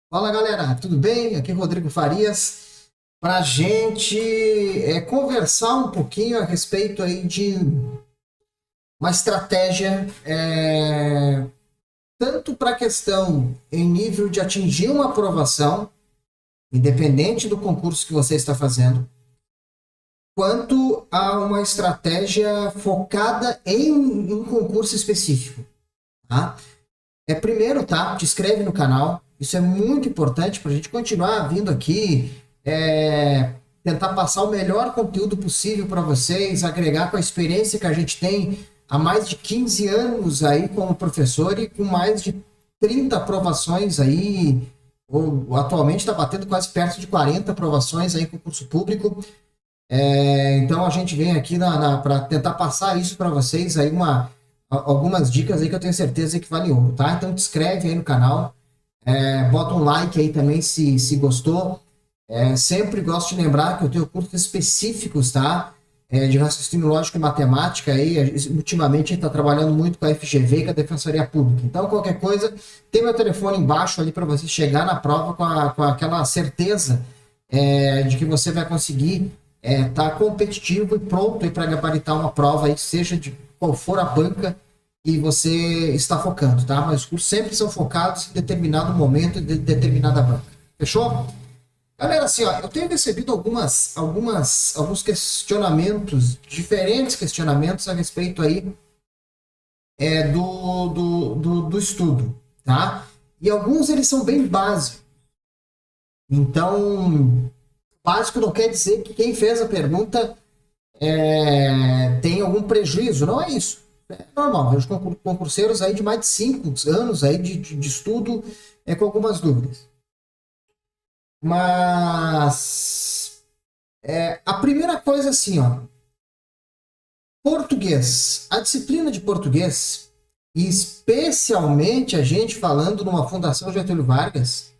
Fala galera, tudo bem? Aqui é Rodrigo Farias para a gente conversar um pouquinho a respeito aí de uma estratégia tanto para a questão em nível de atingir uma aprovação, independente do concurso que você está fazendo, quanto a uma estratégia focada em um concurso específico, tá? Primeiro, tá? Te inscreve no canal. Isso é muito importante para a gente continuar vindo aqui, tentar passar o melhor conteúdo possível para vocês, agregar com a experiência que a gente tem há mais de 15 anos aí como professor e com mais de 30 aprovações aí, ou atualmente está batendo quase perto de 40 aprovações aí com concurso público. Então a gente vem aqui para tentar passar isso para vocês aí algumas dicas aí que eu tenho certeza que vale ouro, tá? Então te inscreve aí no canal, bota um like aí também se gostou. Sempre gosto de lembrar que eu tenho cursos específicos, tá? De raciocínio lógico e matemática aí. Ultimamente a gente está trabalhando muito com a FGV, com a Defensoria Pública. Então qualquer coisa, tem meu telefone embaixo ali para você chegar na prova com aquela certeza de que você vai conseguir tá competitivo e pronto para gabaritar uma prova aí, seja de qual for a banca que você está focando, tá? Mas os cursos sempre são focados em determinado momento de determinada banca. Fechou? Galera, assim, ó, eu tenho recebido alguns questionamentos, diferentes questionamentos a respeito aí do estudo, tá? E alguns eles são bem básicos. Então, básico não quer dizer que quem fez a pergunta tem algum prejuízo, não é isso. É normal, vejo concurseiros aí de mais de 5 anos aí de estudo com algumas dúvidas. Mas a primeira coisa assim, ó, português. A disciplina de português, e especialmente a gente falando numa Fundação Getúlio Vargas,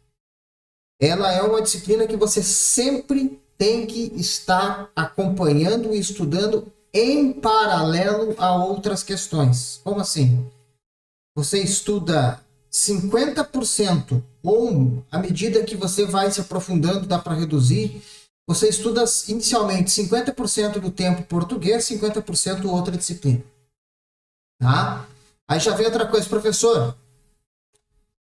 ela é uma disciplina que você sempre tem que estar acompanhando e estudando em paralelo a outras questões. Como assim? Você estuda 50%, ou à medida que você vai se aprofundando, dá para reduzir. Você estuda inicialmente 50% do tempo português, 50% outra disciplina. Tá? Aí já vem outra coisa, professor.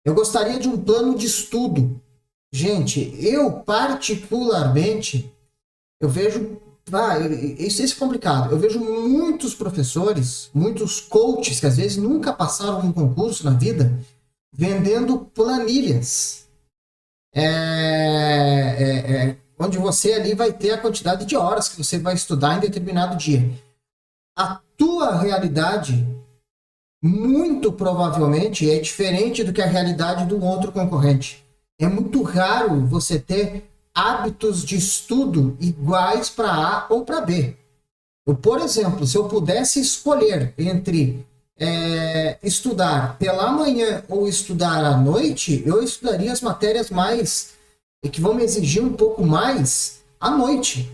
Eu gostaria de um plano de estudo. Gente, eu particularmente, eu vejo, isso é complicado, eu vejo muitos professores, muitos coaches que às vezes nunca passaram um concurso na vida, vendendo planilhas, onde você ali vai ter a quantidade de horas que você vai estudar em determinado dia. A tua realidade, muito provavelmente, é diferente do que a realidade do outro concorrente. É muito raro você ter hábitos de estudo iguais para A ou para B. Eu, por exemplo, se eu pudesse escolher entre estudar pela manhã ou estudar à noite, eu estudaria as matérias mais que vão me exigir um pouco mais à noite.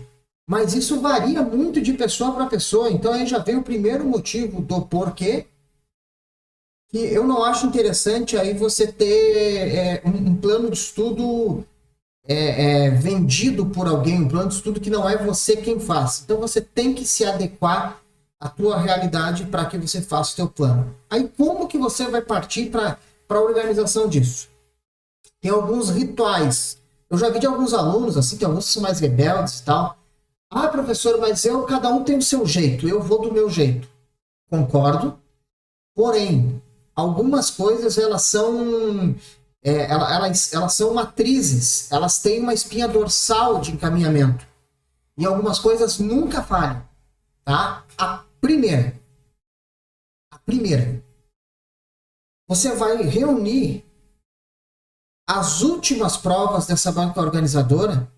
Mas isso varia muito de pessoa para pessoa. Então aí já vem o primeiro motivo do porquê que eu não acho interessante aí você ter um plano de estudo vendido por alguém, um plano de estudo que não é você quem faz. Então você tem que se adequar à tua realidade para que você faça o teu plano. Aí como que você vai partir para a organização disso? Tem alguns rituais. Eu já vi de alguns alunos, assim, tem alguns que são mais rebeldes e tal. Ah, professor, mas cada um tem o seu jeito, eu vou do meu jeito. Concordo, porém, algumas coisas elas são elas são matrizes, elas têm uma espinha dorsal de encaminhamento e algumas coisas nunca falham, tá? A primeira, você vai reunir as últimas provas dessa banca organizadora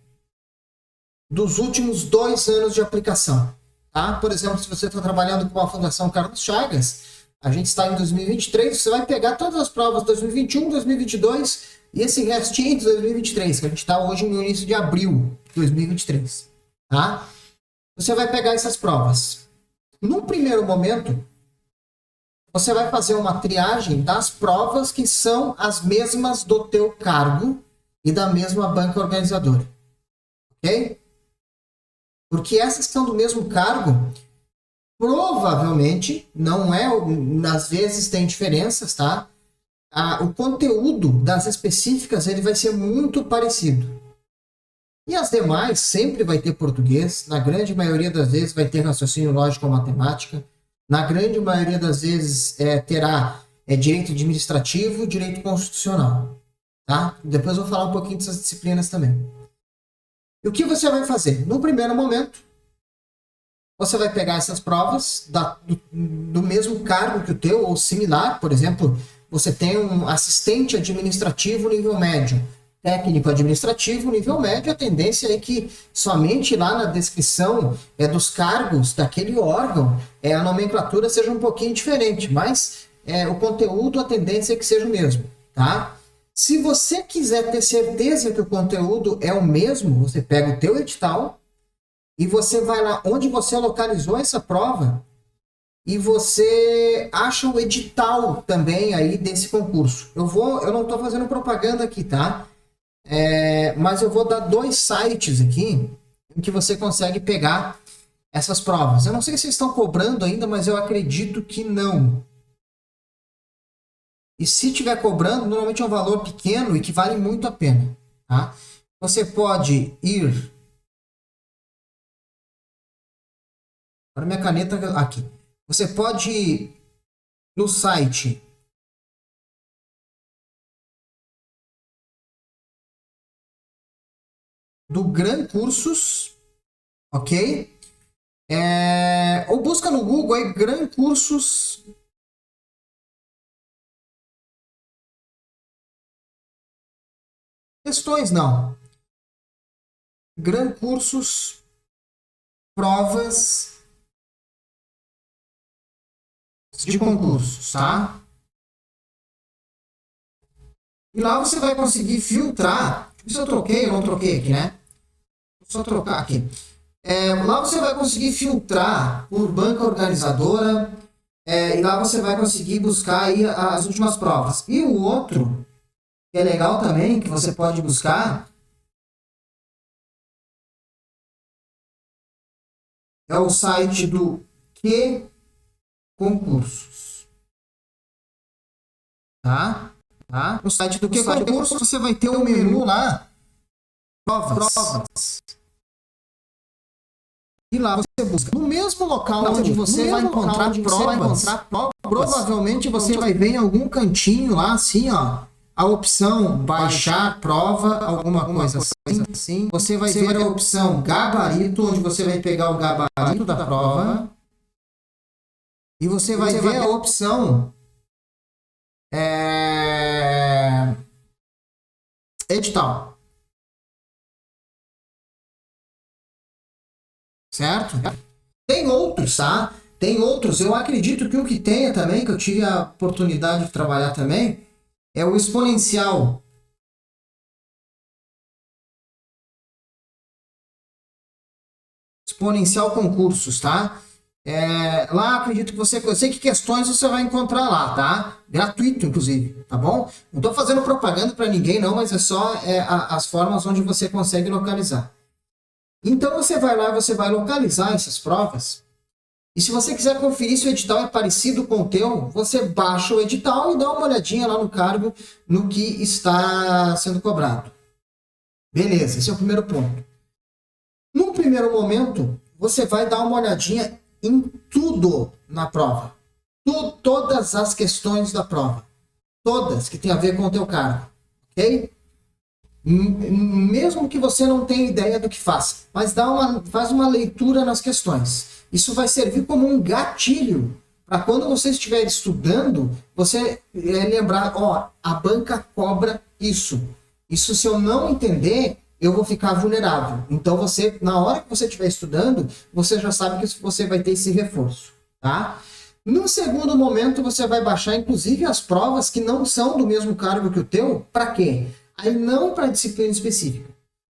dos últimos 2 anos de aplicação, tá? Por exemplo, se você está trabalhando com a Fundação Carlos Chagas, a gente está em 2023, você vai pegar todas as provas de 2021, 2022 e esse restinho de 2023, que a gente está hoje no início de abril de 2023. Tá? Você vai pegar essas provas. No primeiro momento, você vai fazer uma triagem das provas que são as mesmas do teu cargo e da mesma banca organizadora. Ok? Porque essas que são do mesmo cargo, provavelmente, não é, às vezes tem diferenças, tá? O conteúdo das específicas ele vai ser muito parecido. E as demais sempre vai ter português, na grande maioria das vezes vai ter raciocínio lógico ou matemática, na grande maioria das vezes terá direito administrativo, direito constitucional. Tá? Depois eu vou falar um pouquinho dessas disciplinas também. E o que você vai fazer? No primeiro momento, você vai pegar essas provas do mesmo cargo que o teu, ou similar. Por exemplo, você tem um assistente administrativo nível médio, técnico administrativo nível médio. A tendência é que somente lá na descrição dos cargos daquele órgão a nomenclatura seja um pouquinho diferente, mas o conteúdo, a tendência é que seja o mesmo. Tá? Se você quiser ter certeza que o conteúdo é o mesmo, você pega o teu edital e você vai lá onde você localizou essa prova e você acha o edital também aí desse concurso. Eu não estou fazendo propaganda aqui, tá? Mas eu vou dar 2 sites aqui em que você consegue pegar essas provas. Eu não sei se vocês estão cobrando ainda, mas eu acredito que não. E se estiver cobrando, normalmente é um valor pequeno e que vale muito a pena. Tá? Você pode ir... Agora minha caneta aqui. Você pode ir no site do Gran Cursos, ok? Ou busca no Google aí Gran Cursos. Questões não. Gran Cursos, provas de concursos, tá? E lá você vai conseguir filtrar. Se eu troquei ou não troquei aqui, né? Vou só trocar aqui. Lá você vai conseguir filtrar por banca organizadora. E lá você vai conseguir buscar aí as últimas provas. E o outro, que é legal também, que você pode buscar, é o site do Que Concursos. Tá? No site do Que Concursos você vai ter um menu lá, provas. E lá você busca. No mesmo local onde você vai encontrar provas, provavelmente você vai ver em algum cantinho lá, assim, ó, a opção baixar prova, alguma coisa assim. Você vai ver a opção gabarito, onde você vai pegar o gabarito da prova. E você vai ver a opção edital. Certo? Tem outros, tá? Tem outros. Eu acredito que o que tenha também, que eu tive a oportunidade de trabalhar também, é o exponencial. Exponencial concursos, tá? Lá acredito que eu sei que questões você vai encontrar lá, tá? Gratuito, inclusive, tá bom? Não estou fazendo propaganda para ninguém, não, mas é só as formas onde você consegue localizar. Então você vai lá, você vai localizar essas provas. E se você quiser conferir se o edital é parecido com o teu, você baixa o edital e dá uma olhadinha lá no cargo, no que está sendo cobrado. Beleza, esse é o primeiro ponto. No primeiro momento, você vai dar uma olhadinha em tudo na prova. Todas as questões da prova. Todas que tem a ver com o teu cargo. Ok? Mesmo que você não tenha ideia do que faz, mas faz uma leitura nas questões. Isso vai servir como um gatilho para quando você estiver estudando, você lembrar, a banca cobra isso. Isso, se eu não entender, eu vou ficar vulnerável. Então, na hora que você estiver estudando, você já sabe que você vai ter esse reforço. Tá? No segundo momento, você vai baixar, inclusive, as provas que não são do mesmo cargo que o teu. Para quê? Aí não para disciplina específica,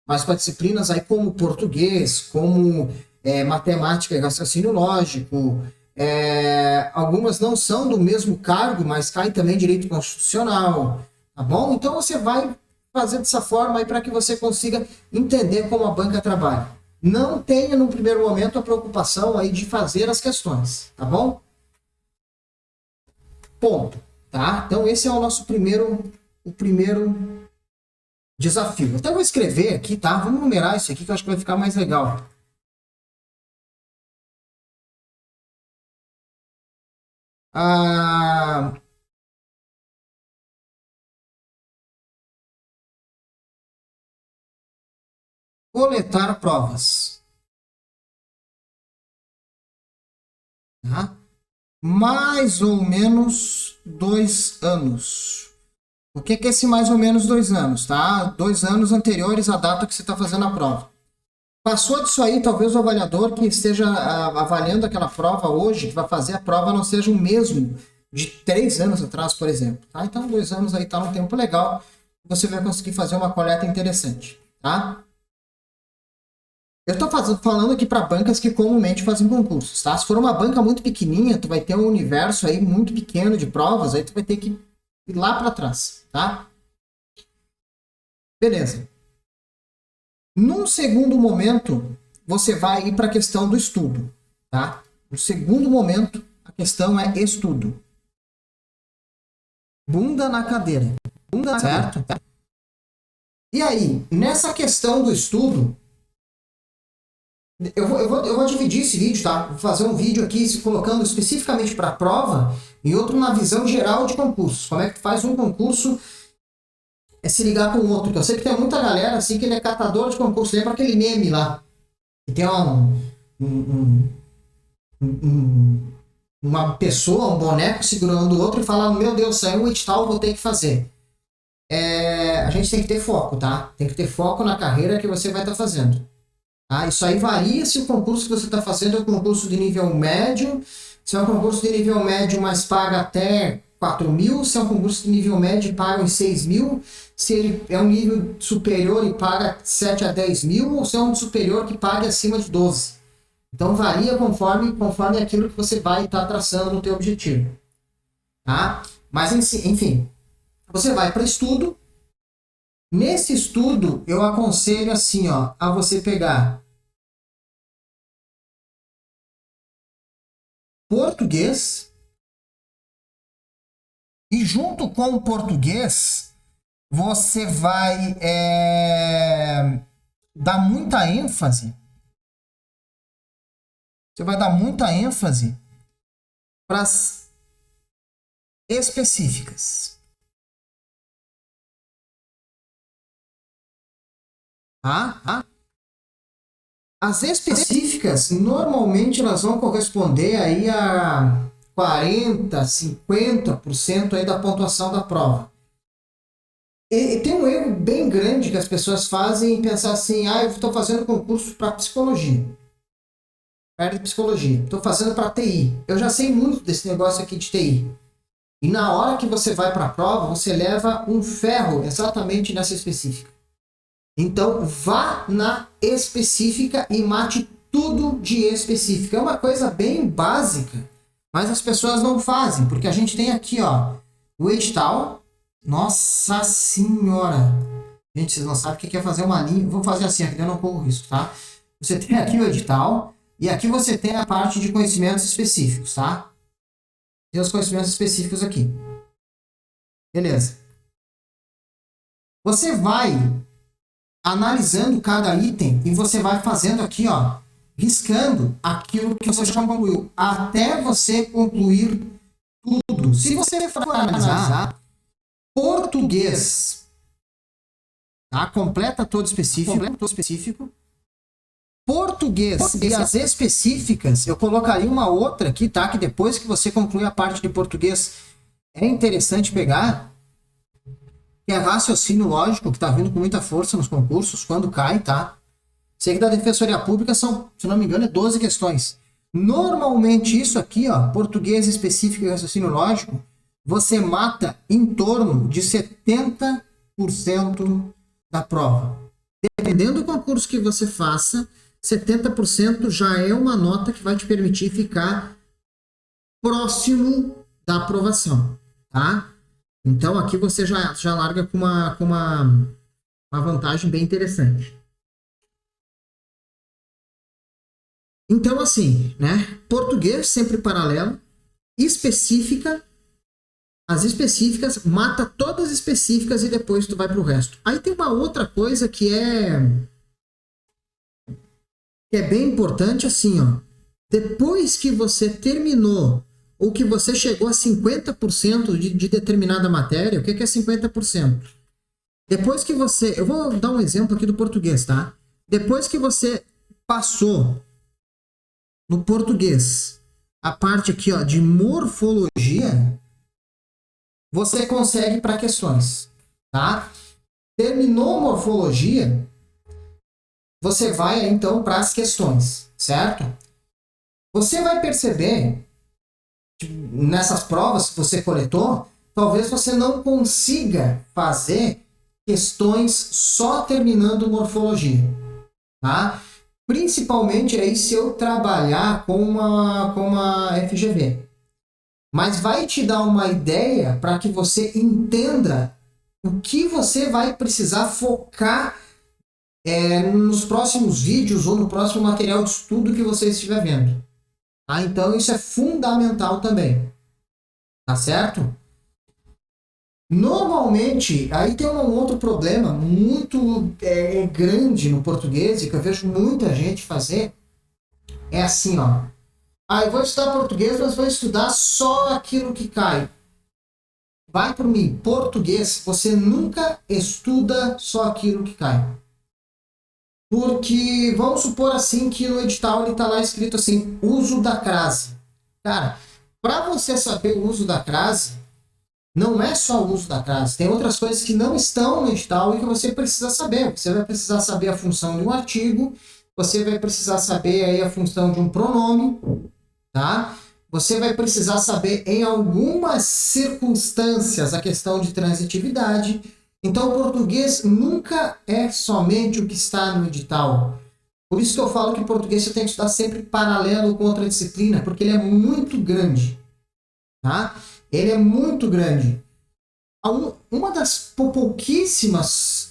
mas para disciplinas aí como português, como matemática e raciocínio lógico. Algumas não são do mesmo cargo, mas caem também direito constitucional. Tá bom? Então você vai fazer dessa forma aí para que você consiga entender como a banca trabalha. Não tenha no primeiro momento a preocupação aí de fazer as questões, tá bom? Ponto, tá? Então esse é o nosso primeiro desafio. Até vou escrever aqui, tá? Vamos numerar isso aqui que eu acho que vai ficar mais legal. Coletar provas. Tá? Mais ou menos 2 anos. O que é esse mais ou menos 2 anos? Tá? 2 anos anteriores à data que você está fazendo a prova. Passou disso aí, talvez o avaliador que esteja avaliando aquela prova hoje, que vai fazer a prova, não seja o mesmo de 3 anos atrás, por exemplo. Tá? Então, 2 anos aí está num tempo legal. Você vai conseguir fazer uma coleta interessante. Tá? Eu estou falando aqui para bancas que comumente fazem concursos, tá? Se for uma banca muito pequenininha, tu vai ter um universo aí muito pequeno de provas, aí tu vai ter que ir lá para trás, tá? Beleza. Num segundo momento, você vai ir para a questão do estudo, tá? No segundo momento, a questão é estudo. Bunda na cadeira. Bunda na certo? Cadeira. E aí, nessa questão do estudo, eu vou dividir esse vídeo, tá? Vou fazer um vídeo aqui se colocando especificamente para a prova e outro na visão geral de concursos. Como é que tu faz um concurso se ligar com o outro? Porque eu sei que tem muita galera assim que ele é catador de concurso. Lembra aquele meme lá? Que tem uma pessoa, um boneco segurando o outro e fala: meu Deus, saiu um edital, vou ter que fazer. A gente tem que ter foco, tá? Tem que ter foco na carreira que você vai estar fazendo. Isso aí varia se o concurso que você está fazendo é um concurso de nível médio, se é um concurso de nível médio, mas paga até 4 mil, se é um concurso de nível médio e paga uns 6 mil, se ele é um nível superior e paga 7 a 10 mil, ou se é um superior que paga acima de 12. Então varia conforme aquilo que você vai estar traçando no teu objetivo. Tá? Mas enfim, você vai para estudo. Nesse estudo, eu aconselho assim, ó, a você pegar português e junto com o português, você vai dar muita ênfase. Você vai dar muita ênfase para as específicas. Tá? As específicas, normalmente, elas vão corresponder aí a 40%, 50% aí da pontuação da prova. E tem um erro bem grande que as pessoas fazem em pensar assim: eu estou fazendo concurso para psicologia. Perde psicologia. Estou fazendo para TI. Eu já sei muito desse negócio aqui de TI. E na hora que você vai para a prova, você leva um ferro exatamente nessa específica. Então, vá na específica e mate tudo de específica. É uma coisa bem básica, mas as pessoas não fazem, porque a gente tem aqui, ó, o edital. Nossa senhora! Gente, vocês não sabem o que é fazer uma linha. Vou fazer assim, aqui eu não corro risco, tá? Você tem aqui o edital, e aqui você tem a parte de conhecimentos específicos, tá? Tem os conhecimentos específicos aqui. Beleza. Você vai analisando cada item e você vai fazendo aqui, ó, riscando aquilo que você já concluiu, até você concluir tudo. Se você for analisar português, tá? Completa todo específico. Português e as específicas, eu colocaria uma outra aqui, tá? Que depois que você concluir a parte de português, é interessante pegar, que é raciocínio lógico, que está vindo com muita força nos concursos, quando cai, tá? Sei que da Defensoria Pública são, se não me engano, 12 questões. Normalmente isso aqui, ó, português específico e raciocínio lógico, você mata em torno de 70% da prova. Dependendo do concurso que você faça, 70% já é uma nota que vai te permitir ficar próximo da aprovação, tá? Então aqui você já larga com uma Uma vantagem bem interessante. Então, assim, né? Português sempre paralelo, específica, as específicas, mata todas as específicas e depois tu vai pro resto. Aí tem uma outra coisa que é bem importante, assim, ó. Depois que você terminou ou que você chegou a 50% de determinada matéria, o que é 50%? Depois que você. Eu vou dar um exemplo aqui do português, tá? Depois que você passou no português a parte aqui, ó, de morfologia, você consegue para questões, tá? Terminou morfologia, você vai então para as questões, certo? Você vai perceber que nessas provas que você coletou, talvez você não consiga fazer questões só terminando morfologia, tá? Principalmente aí se eu trabalhar com uma FGV. Mas vai te dar uma ideia para que você entenda o que você vai precisar focar nos próximos vídeos ou no próximo material de estudo que você estiver vendo. Tá? Então isso é fundamental também. Tá certo? Normalmente, aí tem um outro problema muito grande no português e que eu vejo muita gente fazer, é assim, ó. Ah, eu vou estudar português, mas vou estudar só aquilo que cai. Vai por mim, português, você nunca estuda só aquilo que cai. Porque vamos supor assim que no edital ele está lá escrito assim, uso da crase. Cara, para você saber o uso da crase, não é só o uso da crase, tem outras coisas que não estão no edital e que você precisa saber. Você vai precisar saber a função de um artigo, você vai precisar saber aí a função de um pronome, tá? Você vai precisar saber em algumas circunstâncias a questão de transitividade. Então, o português nunca é somente o que está no edital. Por isso que eu falo que o português você tem que estudar sempre paralelo com outra disciplina, porque ele é muito grande, tá? Ele é muito grande. Uma das pouquíssimos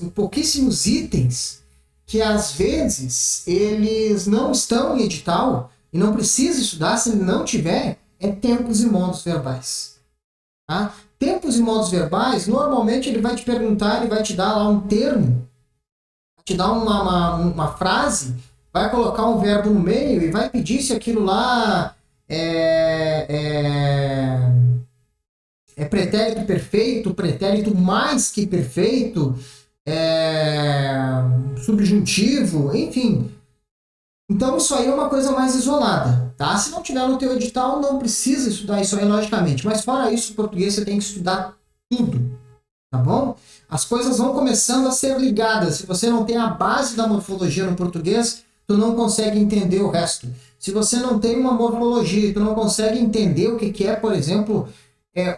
itens que às vezes eles não estão em edital e não precisa estudar se ele não tiver, é tempos e modos verbais. Tá? Tempos e modos verbais, normalmente ele vai te perguntar, ele vai te dar lá um termo, vai te dar uma frase, vai colocar um verbo no meio e vai pedir se aquilo lá é pretérito perfeito, pretérito mais que perfeito, subjuntivo, enfim. Então isso aí é uma coisa mais isolada, tá? Se não tiver no teu edital, não precisa estudar isso aí, logicamente. Mas fora isso, o português você tem que estudar tudo, tá bom? As coisas vão começando a ser ligadas. Se você não tem a base da morfologia no português, tu não consegue entender o resto. Se você não tem uma morfologia, tu não consegue entender o que é, por exemplo,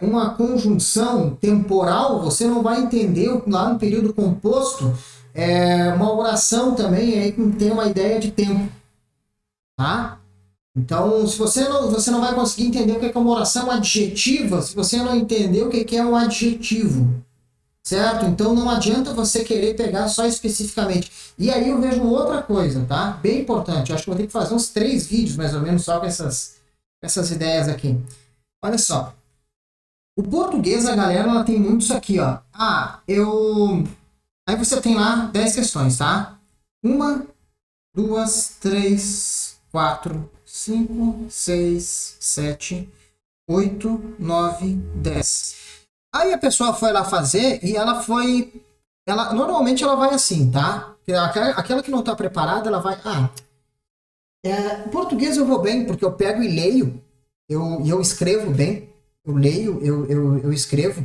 uma conjunção temporal, você não vai entender lá no período composto uma oração também aí que tem uma ideia de tempo. Tá? Então, se você não vai conseguir entender o que é uma oração adjetiva, se você não entender o que é um adjetivo, certo? Então, não adianta você querer pegar só especificamente. E aí eu vejo outra coisa, tá? Bem importante. Eu acho que vou ter que fazer uns 3 vídeos, mais ou menos, só com essas ideias aqui. Olha só. O português, a galera, ela tem muito isso aqui, ó. Aí você tem lá 10 questões, tá? 1, 2, 3, 4, 5, 6, 7, 8, 9, 10. Aí a pessoa foi lá fazer e normalmente ela vai assim, tá? Aquela que não está preparada, ela vai... português eu vou bem, porque eu pego e leio, eu escrevo bem, eu leio, eu escrevo,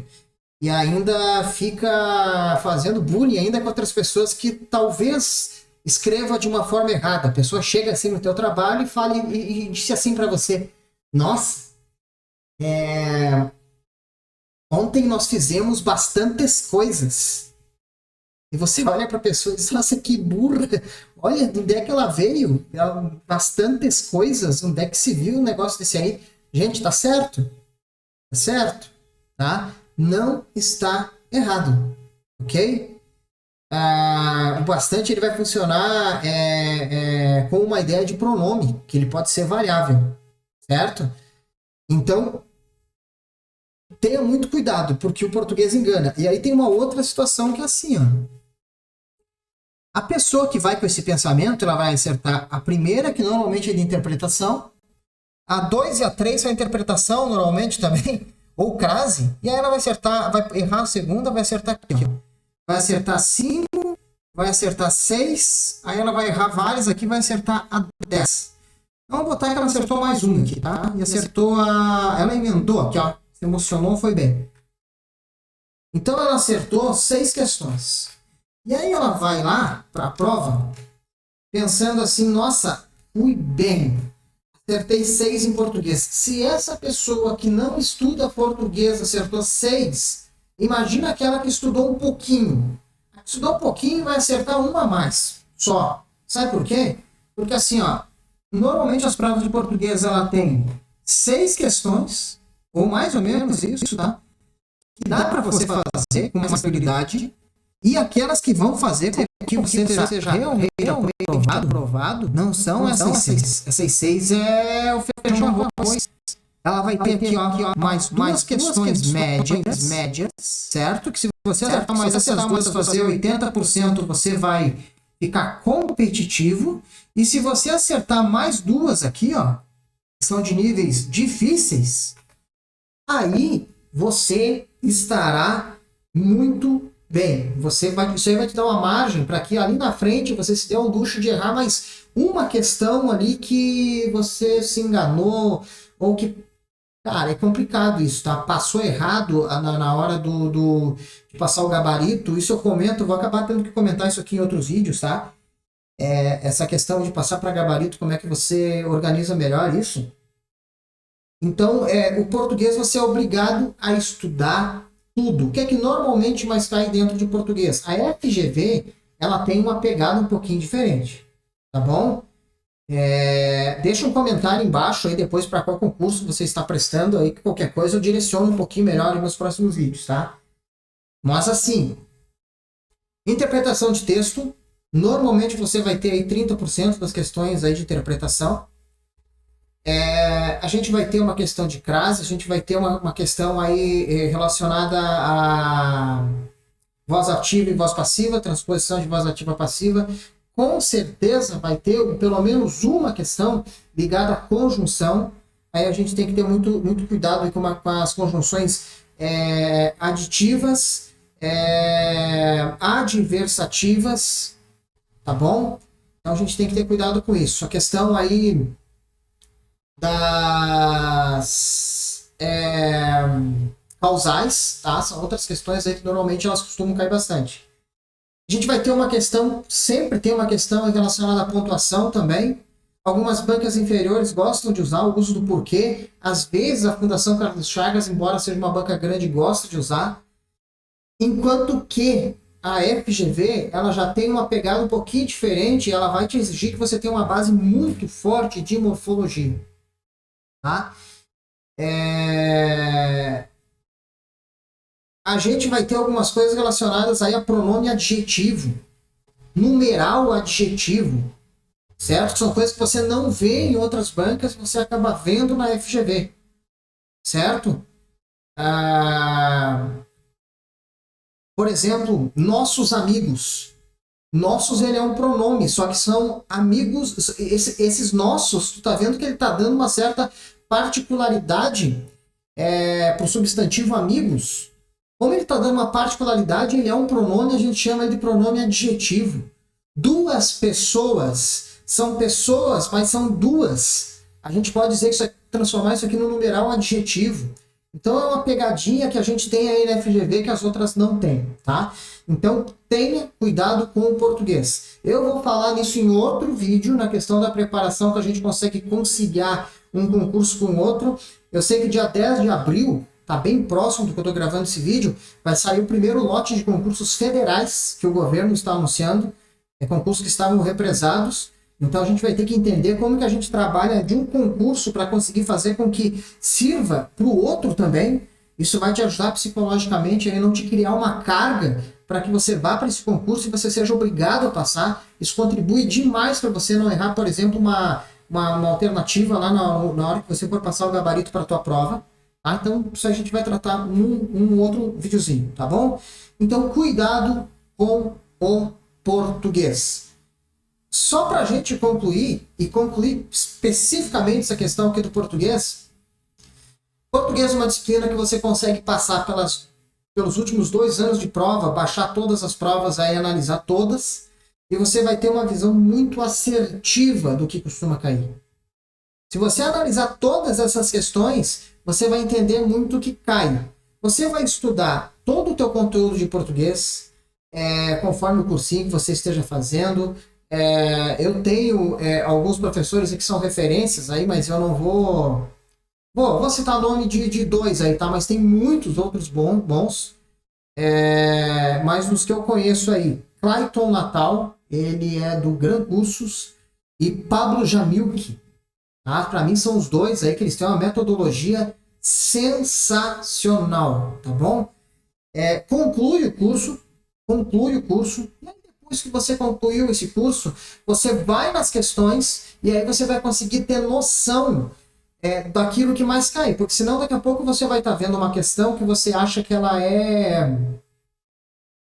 e ainda fica fazendo bullying ainda com outras pessoas que talvez escreva de uma forma errada. A pessoa chega assim no teu trabalho e fala e disse assim para você: nossa, ontem nós fizemos bastantes coisas. E você olha para a pessoa e diz: nossa, que burra, olha de onde é que ela veio, bastantes coisas, onde é que se viu um negócio desse aí? Gente, tá certo? Tá certo? Tá? Não está errado, ok? O bastante ele vai funcionar com uma ideia de pronome, que ele pode ser variável, certo? Então, tenha muito cuidado, porque o português engana. E aí tem uma outra situação que é assim, ó. A pessoa que vai com esse pensamento, ela vai acertar a primeira, que normalmente é de interpretação, a 2 e a 3 são interpretação, normalmente também, ou crase, e aí ela vai acertar, vai errar a segunda, vai acertar aqui, ó. Vai acertar 5, vai acertar 6, aí ela vai errar várias aqui, vai acertar a 10. Vamos botar que ela acertou mais uma aqui, tá? E acertou ela emendou aqui, ó. Se emocionou, foi bem. Então ela acertou 6 questões. E aí ela vai lá para a prova pensando assim, nossa, fui bem. Acertei 6 em português. Se essa pessoa que não estuda português acertou 6, imagina aquela que estudou um pouquinho. A que estudou um pouquinho vai acertar uma a mais, só. Sabe por quê? Porque assim, ó, normalmente as provas de português ela tem 6 questões, ou mais ou menos isso, tá? Que dá para você fazer com mais habilidade, e aquelas que vão fazer com que você seja realmente aprovado não são essas 6. Essas 6 é o feijão arroz. Ela vai ter aqui, ó, mais duas questões médias, certo? Que se você acertar mais essas duas, fazer 80%, você vai ficar competitivo. E se você acertar mais duas aqui, ó, que são de níveis difíceis, aí você estará muito bem. Isso aí vai te dar uma margem para que ali na frente você se dê o luxo de errar mais uma questão ali que você se enganou, ou que, cara, é complicado isso, tá? Passou errado na hora de passar o gabarito. Isso eu comento, vou acabar tendo que comentar isso aqui em outros vídeos, tá? Essa questão de passar para gabarito, como é que você organiza melhor isso? Então, o português você é obrigado a estudar tudo. O que é que normalmente mais cai dentro de português? A FGV, ela tem uma pegada um pouquinho diferente, tá bom? Deixa um comentário embaixo aí depois para qual concurso você está prestando aí, que qualquer coisa eu direciono um pouquinho melhor nos meus próximos vídeos, tá? Mas assim, interpretação de texto, normalmente você vai ter aí 30% das questões aí de interpretação. A gente vai ter uma questão de crase, a gente vai ter uma questão aí relacionada a voz ativa e voz passiva, transposição de voz ativa a passiva. Com certeza vai ter pelo menos uma questão ligada à conjunção. Aí a gente tem que ter muito, muito cuidado aí com as conjunções aditivas, adversativas, tá bom? Então a gente tem que ter cuidado com isso. A questão aí das causais, tá? São outras questões aí que normalmente elas costumam cair bastante. A gente vai ter uma questão, sempre tem uma questão relacionada à pontuação também. Algumas bancas inferiores gostam de usar o uso do porquê. Às vezes a Fundação Carlos Chagas, embora seja uma banca grande, gosta de usar. Enquanto que a FGV, ela já tem uma pegada um pouquinho diferente, ela vai te exigir que você tenha uma base muito forte de morfologia. Tá? A gente vai ter algumas coisas relacionadas aí a pronome adjetivo, numeral adjetivo, certo? São coisas que você não vê em outras bancas, você acaba vendo na FGV, certo? Por exemplo, nossos amigos. Nossos, ele é um pronome, só que são amigos. Esses nossos, tu tá vendo que ele tá dando uma certa particularidade para o substantivo amigos. Como ele tá dando uma particularidade, ele é um pronome, a gente chama ele de pronome adjetivo. Duas pessoas são pessoas, mas são duas. A gente pode dizer que transformar isso aqui no numeral adjetivo. Então é uma pegadinha que a gente tem aí na FGV que as outras não têm, tá? Então tenha cuidado com o português. Eu vou falar nisso em outro vídeo, na questão da preparação, que a gente consegue conciliar um concurso com outro. Eu sei que dia 10 de abril, tá bem próximo do que eu estou gravando esse vídeo, vai sair o primeiro lote de concursos federais que o governo está anunciando. Concursos que estavam represados. Então a gente vai ter que entender como que a gente trabalha de um concurso para conseguir fazer com que sirva para o outro também. Isso vai te ajudar psicologicamente a não te criar uma carga para que você vá para esse concurso e você seja obrigado a passar. Isso contribui demais para você não errar, por exemplo, uma alternativa lá na hora que você for passar o gabarito para a tua prova. Tá? Então, isso a gente vai tratar num outro videozinho, tá bom? Então, cuidado com o português. Só para a gente concluir, e concluir especificamente essa questão aqui do português, português é uma disciplina que você consegue passar pelos últimos 2 anos de prova, baixar todas as provas, aí analisar todas, e você vai ter uma visão muito assertiva do que costuma cair. Se você analisar todas essas questões, você vai entender muito o que cai. Você vai estudar todo o teu conteúdo de português, conforme o cursinho que você esteja fazendo. Eu tenho alguns professores que são referências aí, mas eu não vou... Vou citar o nome de 2 aí, tá? Mas tem muitos outros bons. Mas dos que eu conheço aí, Clayton Natal, ele é do Gran Cursos, e Pablo Jamilk. Tá? Para mim são os 2 aí que eles têm uma metodologia sensacional, tá bom? Conclui o curso, e aí depois que você concluiu esse curso, você vai nas questões e aí você vai conseguir ter noção daquilo que mais cai, porque senão daqui a pouco você vai estar vendo uma questão que você acha que ela é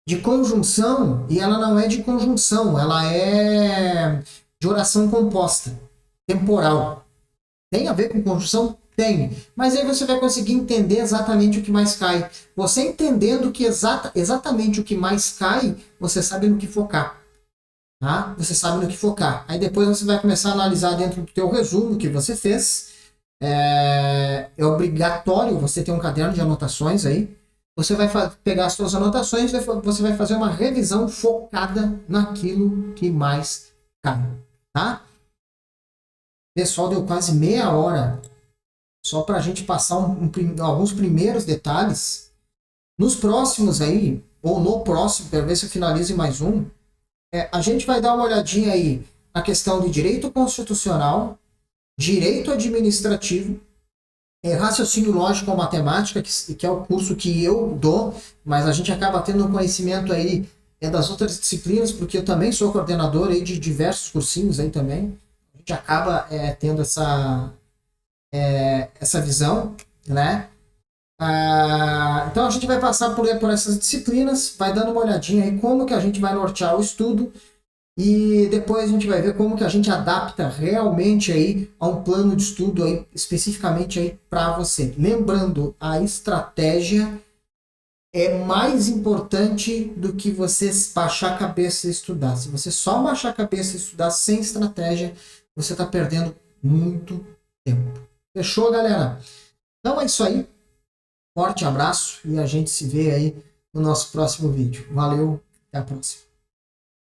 de conjunção e ela não é de conjunção, ela é de oração composta, temporal. Tem a ver com conjunção? Tem. Mas aí você vai conseguir entender exatamente o que mais cai. Você entendendo que exatamente o que mais cai, você sabe no que focar. Tá? Você sabe no que focar. Aí depois você vai começar a analisar dentro do teu resumo que você fez. É obrigatório você ter um caderno de anotações aí. Você vai pegar as suas anotações e você vai fazer uma revisão focada naquilo que mais cai. Tá? Pessoal, deu quase meia hora só para a gente passar alguns primeiros detalhes. Nos próximos aí, ou no próximo, para ver se eu finalizo mais um, a gente vai dar uma olhadinha aí na questão de direito constitucional, direito administrativo, raciocínio lógico ou matemática, que é o curso que eu dou, mas a gente acaba tendo um conhecimento aí das outras disciplinas, porque eu também sou coordenador aí de diversos cursinhos aí também. A gente acaba tendo essa visão, né? Então a gente vai passar por essas disciplinas, vai dando uma olhadinha aí como que a gente vai nortear o estudo e depois a gente vai ver como que a gente adapta realmente aí a um plano de estudo aí, especificamente aí para você. Lembrando, a estratégia é mais importante do que você baixar a cabeça e estudar. Se você só baixar a cabeça e estudar sem estratégia, você está perdendo muito tempo. Fechou, galera? Então é isso aí. Forte abraço e a gente se vê aí no nosso próximo vídeo. Valeu, até a próxima.